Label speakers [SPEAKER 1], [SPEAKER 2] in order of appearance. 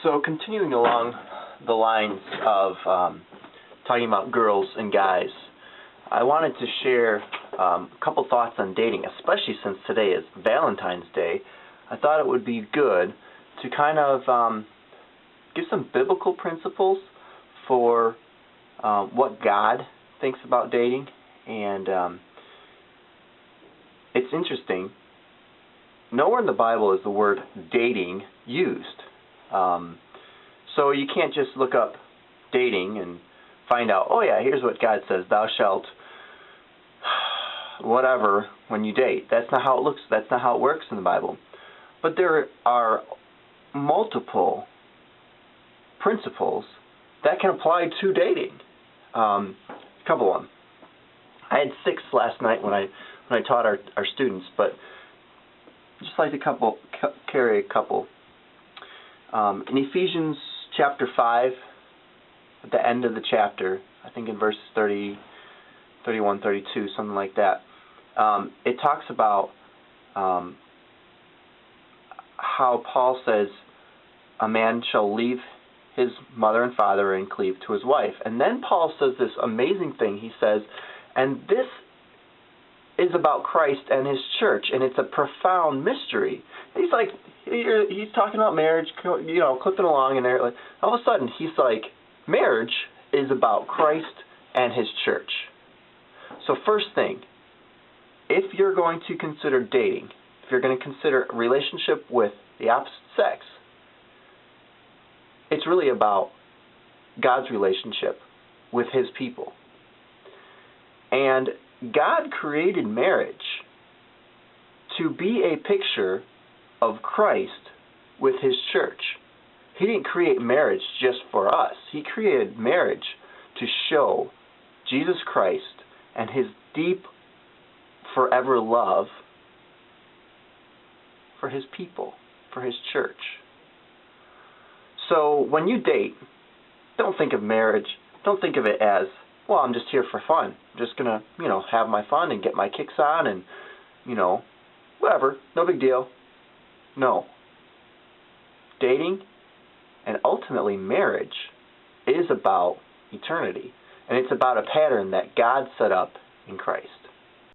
[SPEAKER 1] So continuing along the lines of talking about girls and guys, I wanted to share a couple thoughts on dating, especially since today is Valentine's Day. I thought it would be good to kind of give some biblical principles for what God thinks about dating. And it's interesting. Nowhere in the Bible is the word dating used. So you can't just look up dating and find out, oh yeah, here's what God says, thou shalt whatever when you date. That's not how it looks. That's not how it works in the Bible. But there are multiple principles that can apply to dating. A couple of them. I had 6 last night when I taught our students, but just like to carry a couple. In Ephesians chapter 5, at the end of the chapter, I think in verses 30, 31, 32, something like that, it talks about how Paul says a man shall leave his mother and father and cleave to his wife. And then Paul says this amazing thing. He says, and this is about Christ and his church, and it's a profound mystery. He's like, he's talking about marriage, clipping along, and like, all of a sudden he's like, marriage is about Christ and his church. So first thing, if you're going to consider dating, if you're going to consider a relationship with the opposite sex, it's really about God's relationship with his people. And God created marriage to be a picture of Christ with his church. He didn't create marriage just for us. He created marriage to show Jesus Christ and his deep, forever love for his people, for his church. So when you date, don't think of marriage, don't think of it as, well, I'm just here for fun. I'm just going to, have my fun and get my kicks on and, whatever, no big deal. No. Dating and ultimately marriage is about eternity. And it's about a pattern that God set up in Christ.